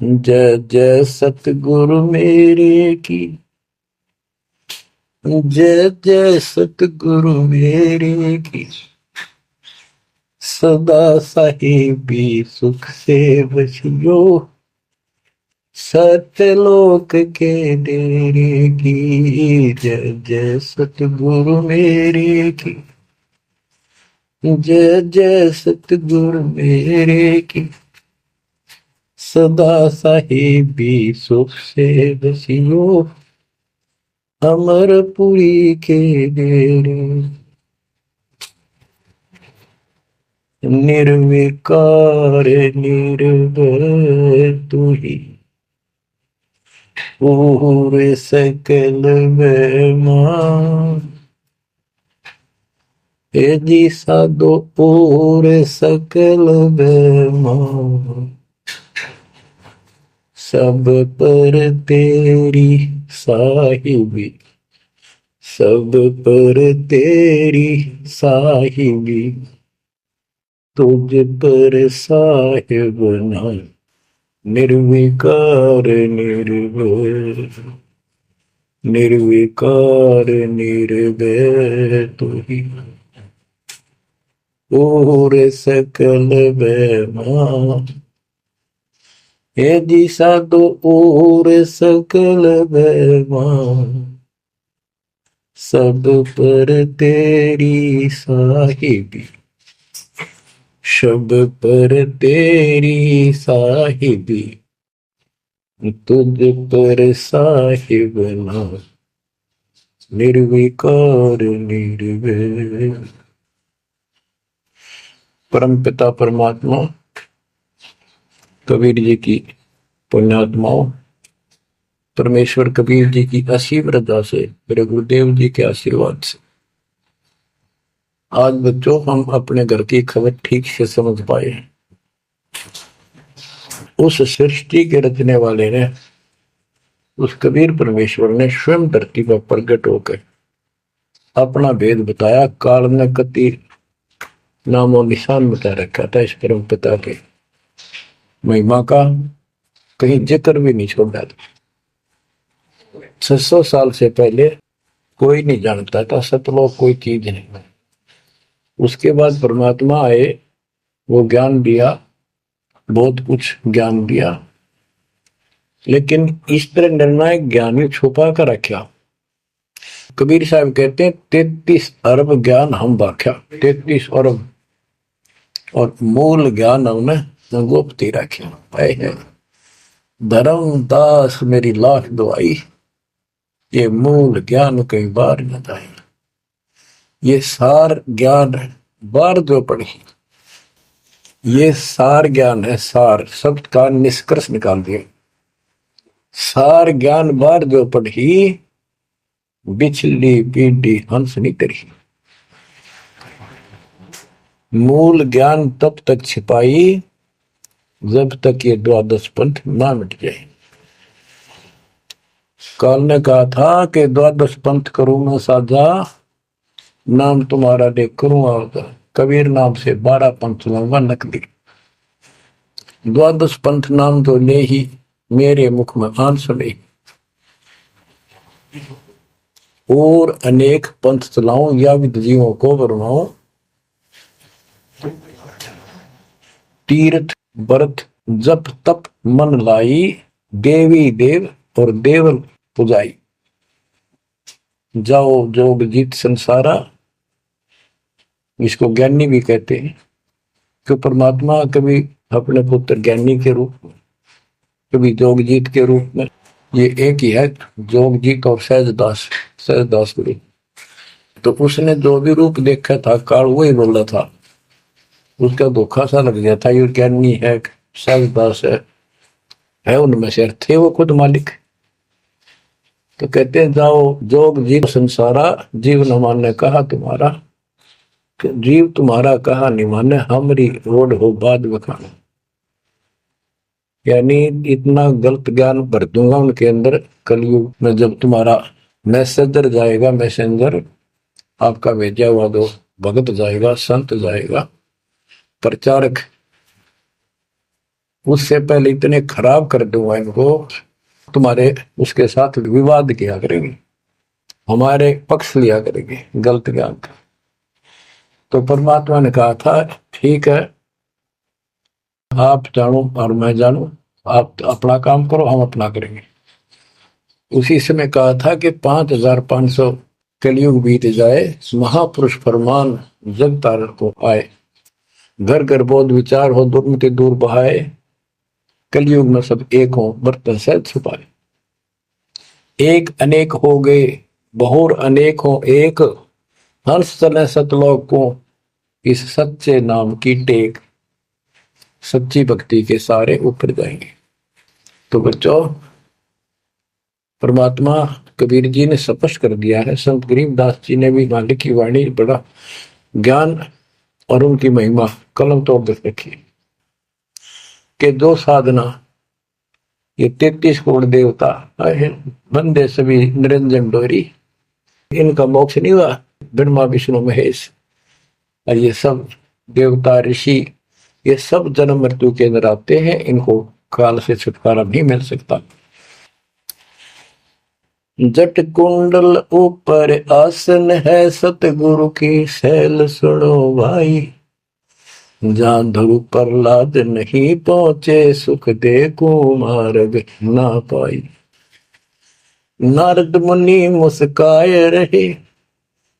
जय जय सतगुरु मेरे की, जय जय सतगुरु मेरे की। सदा साहिबी सुख से बसियो, सत्यलोक के डेरे की। जय जय सतगुरु मेरे की, जय जय सतगुरु मेरे की। सदा साहिबी सुख से बसियो, अमरपुरी के डेरे। निर्विकार निर्भय तू ही, पूरे सकल बेमान। हे जी साधो पूरे सकल बेमान। सब पर तेरी साहिबी, सब पर तेरी साहिबी। तुझ पर साहिब नहीं, निर्विकार निर्भय, निर्विकार निर्भय तू ही, और सकल बेमान। हे दिशा दो और सकल बेमान। सब पर तेरी साहिबी, सब पर तेरी साहिबी। तुझ पर साहिब ना, निर्विकार निर्भय। परम पिता परमात्मा कबीर जी की पुण्यात्माओं, परमेश्वर कबीर जी की असीम रजा से, मेरे गुरुदेव जी के आशीर्वाद से आज बच्चों हम अपने घर की खबर ठीक से समझ पाए हैं। उस सृष्टि के रचने वाले ने, उस कबीर परमेश्वर ने स्वयं धरती पर प्रकट होकर अपना भेद बताया। काल ने कति नामो निशान बता रखा था इस परम पिता के महिमा का, कहीं जिक्र भी नहीं छोड़ा था। 600 साल से पहले कोई नहीं जानता था सतलोक कोई चीज नहीं। उसके बाद परमात्मा आए, वो ज्ञान दिया, बहुत कुछ ज्ञान दिया, लेकिन इस तरह निर्णायक ज्ञान ही छुपा कर रखा। कबीर साहब कहते हैं 33 अरब ज्ञान हम बाख्या, 33 अरब, और मूल ज्ञान हमने गुप्त ही रखा। धर्म दास मेरी लाख दुआई, ये मूल ज्ञान कई बार न जाए। ये सार ज्ञान बार जो पढ़ी, ये सार ज्ञान है। सार शब्द का निष्कर्ष निकाल दिया। सार ज्ञान बार जो पढ़ी, बिछली पीढ़ी हंस नहीं तरी। मूल ज्ञान तब तक छिपाई जब तक ये द्वादश पंथ ना मिट जाए। काल ने कहा था कि द्वादश पंथ करूं मैं साझा, नाम तुम्हारा देख करूं आवता। कबीर नाम से 12 पंथ लूंगा नकली। द्वादश पंथ नाम तो ले ही मेरे मुख में आन सुने, और अनेक पंथ चलाऊं या विद जीवों को बनवाऊं। तीर्थ व्रत जप तप मन लाई, देवी देव और देवल पुजाई। जाओ जोग जीत संसारा, इसको ज्ञानी भी कहते हैं। कि परमात्मा कभी अपने पुत्र ज्ञानी के रूप में, कभी जोगजीत के रूप में, ये एक ही है जोगजीत और सहजदास, सहजदास गुरु। तो उसने जो भी रूप देखा था काल वही बोला था। उसका धोखा सा लग गया था, ये ज्ञानी है सहजदास है उनमें से थे वो खुद मालिक। तो कहते हैं जाओ जोग जीव संसारा, जीव न माने कहा तुम्हारा। जीव तुम्हारा कहा नहीं माने, हमारी रोड हो बाद बखाना। यानी इतना गलत ज्ञान भर दूंगा उनके अंदर कलयुग में, जब तुम्हारा मैसेंजर जाएगा, मैसेंजर आपका भेजा हुआ दो भगत जाएगा, संत जाएगा, प्रचारक उससे पहले इतने खराब कर दूंगा इनको, तुम्हारे उसके साथ विवाद किया करेंगे, हमारे पक्ष लिया करेंगे गलत ज्ञान का। तो परमात्मा ने कहा था ठीक है, आप जानो और मैं जानू, आप अपना काम करो, हम अपना करेंगे। उसी समय कहा था कि 5500 कलयुग बीत जाए, महापुरुष फरमान जग तारण को आए, घर घर बोध विचार हो, दुर्मति दूर बहाए, कलयुग में सब एक हो, बर्तन से छुपाए। एक अनेक हो गए, बहुर अनेक हो एक, हंस चले सतलोक को, इस सच्चे नाम की टेक, सच्ची भक्ति के सारे ऊपर जाएंगे। तो बच्चों, परमात्मा कबीर जी ने स्पष्ट कर दिया है, संत गरीबदास जी ने भी मालिक की वाणी बड़ा ज्ञान और उनकी महिमा कलम तोड़ दे रखी कि जो साधना ये 33 करोड़ देवता बंदे सभी निरंजन डोरी, इनका मोक्ष नहीं हुआ, ब्रह्मा विष्णु महेश और ये सब देवता ऋषि, ये सब जन्म मृत्यु के अंदर आते हैं, इनको काल से छुटकारा नहीं मिल सकता। जट कुंडल ऊपर आसन है, सतगुरु की सैल सुनो भाई, जहां ध्रुव प्रहलाद नहीं पहुंचे, सुख दे को मार्ग ना पाई। नारद मुनि मुस्काए रहे,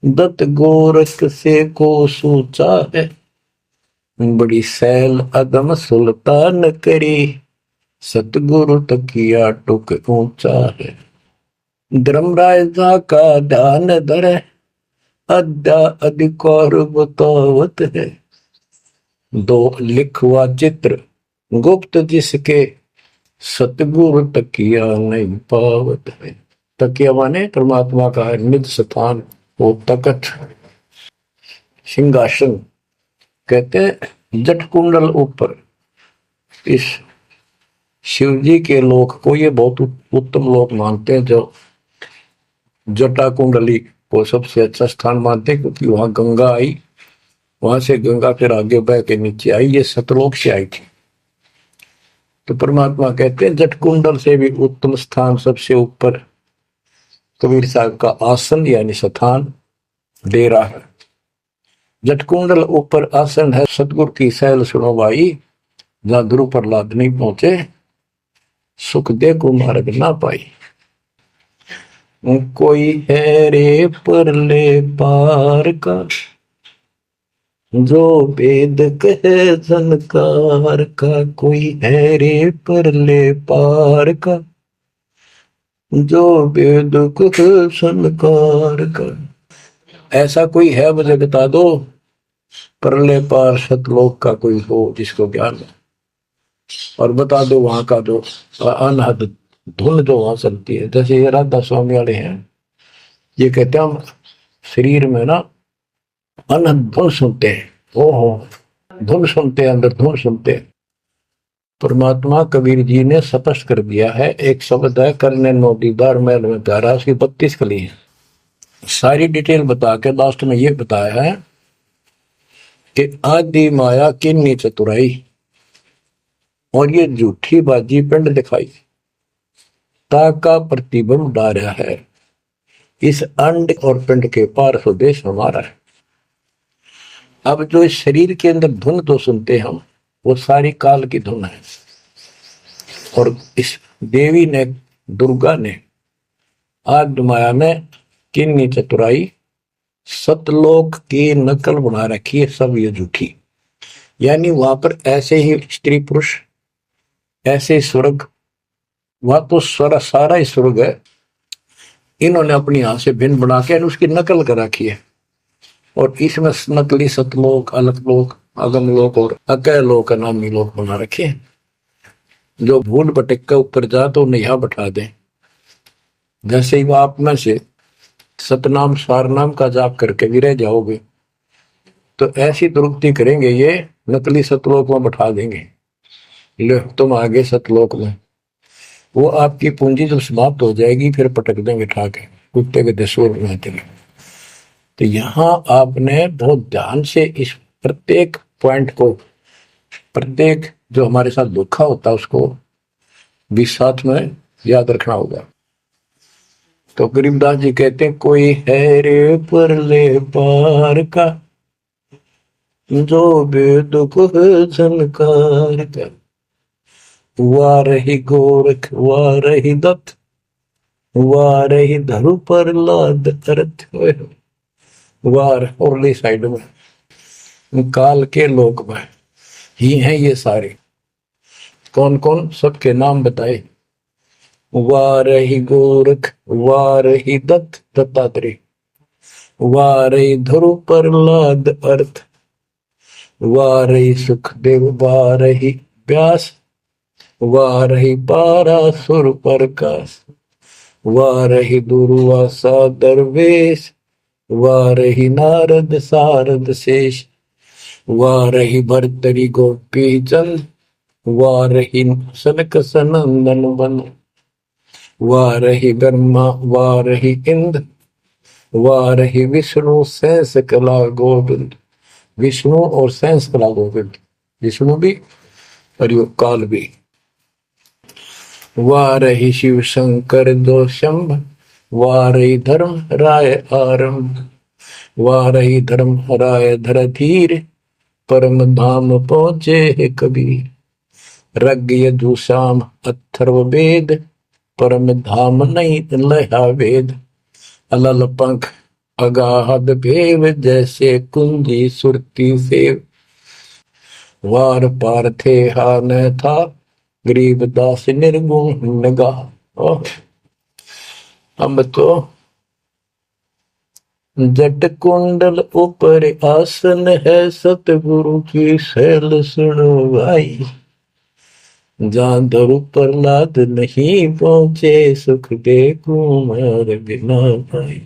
दत्त गोरख से को सोचा है, बड़ी सैल अदम सुल्तान करी, सतगुरु तकिया टुक ऊंचा है। धर्मराजा का ध्यान धरे, अद्या अधिकार बतावत है, दो लिखवा चित्र गुप्त जिसके, सतगुरु तकिया नहीं पावत है। तकिया माने परमात्मा का निज स्थान, वो तकत सिंहासन। कहते हैं जट कुंडल ऊपर, इस शिव जी के लोक को ये बहुत उत्तम लोक मानते हैं, जो जटा कुंडली को सबसे अच्छा स्थान मानते हैं, क्योंकि वहां गंगा आई, वहां से गंगा फिर आगे बह के नीचे आई, ये सतलोक से आई थी। तो परमात्मा कहते हैं जट कुंडल से भी उत्तम स्थान, सबसे ऊपर कबीर साहब का आसन यानी स्थान डेरा है। जट कुंडल ऊपर आसन है, सतगुरु की सैल सुनो भाई, जहां ध्रुव प्रहलाद नहीं पहुंचे, सुख दे को मार्ग ना पाई। कोई है रे परले पार का, जो वेद कहे झनकार का, कोई है रे परले पार का, जो वेद कहे झनकार का। ऐसा कोई है मुझे बता दो, परले पार सतलोक का कोई हो जिसको ज्ञान है, और बता दो वहां का जो अनहद धुन जो वहां चलती है। जैसे ये राधा स्वामी वाले हैं, ये कहते हैं हम शरीर में ना अनहद धुन सुनते हैं, ओहो धुन सुनते हैं, अंदर धुन सुनते हैं। परमात्मा कबीर जी ने स्पष्ट कर दिया है, एक शब्द है करने नो दीदार महल में प्यारा, उसकी 32 कली है। सारी डिटेल बता के लास्ट में ये बताया है कि आदि माया किन्नी चतुराई, और ये झूठी बाजी पिंड दिखाई, ताका प्रतिबिंब डारा है, इस अंड और पिंड के पार स्वदेश हमारा है। अब जो इस शरीर के अंदर धुन तो सुनते हम, वो सारी काल की धुन है, और इस देवी ने, दुर्गा ने आदि माया में किन्नी चतुराई सतलोक की नकल बना रखी है, सब ये झूठी। यानी वहां पर ऐसे ही स्त्री पुरुष, ऐसे स्वर्ग, वह तो सारा ही स्वर्ग है, इन्होंने अपनी यहां से भिन्न बना के उसकी नकल कर रखी है, और इसमें नकली सतलोक, अलकलोक, अगमलोक और अकैलोक नामी लोक बना रखे हैं। जो भूल भटक के ऊपर जा तो उन्हें यहां बैठा दें। जैसे ही वो आप में से सतनाम सारनाम का जाप करके भी रह जाओगे, तो ऐसी दुरुक्ति करेंगे, ये नकली सतलोक में बैठा देंगे, ले तुम आगे सतलोक में। वो आपकी पूंजी जब समाप्त हो जाएगी, फिर पटक देंगे ठाके, कुत्ते के दसों में। तो यहाँ आपने बहुत ध्यान से इस प्रत्येक पॉइंट को प्रत्येक जो हमारे साथ धोखा होता है उसको भी साथ में याद रखना होगा। तो गरीबदास जी कहते हैं, कोई है रे परले पार का, जो बेदुख झनकार का, हुआ रही गोरख हुआ रही दत्त, हुआ रही धरु पर लाद अर्थ, वार औरली साइड में काल के लोक में ही हैं ये सारे। कौन कौन? सबके नाम बताए। वारही गोरख, वारही दत्त दत्तात्रेय, वारही ध्रुव प्रहलाद अर्थ, वारही सुखदेव, वारही व्यास, वारही पारासुर प्रकाश, वारही दुर्वासा दरवेश, वारही नारद सारद शेष, वारही भर्तरी गोपी चंद, वारही सनक सनंदन बन, वारही ब्रह्मा वारही इंद्र, वारही विष्णु सैंस कला गोविंद। विष्णु और सैंस कला गोविंद, विष्णु भी और यो काल भी। वारही शिव शंकर दो शंभ, वारही धर्म राय आरंभ, वारही धर्म राय धरधीर, परम धाम पहुंचे कबीर। रग यजुषाम अथर्व वेद, परम धाम नहीं लहा वेद। अलल पंख अगाध भेव, जैसे कुंजी सुरती सेव। वार पार थे हा न था, गरीबदास निर्गुण निगाह। अब तो जट कुंडल ऊपर आसन है, सतगुरु की शैल सुनो भाई। जहाँ धरु प्रहलाद नहीं पहुंचे, सुख दे कुमार बिना भाई।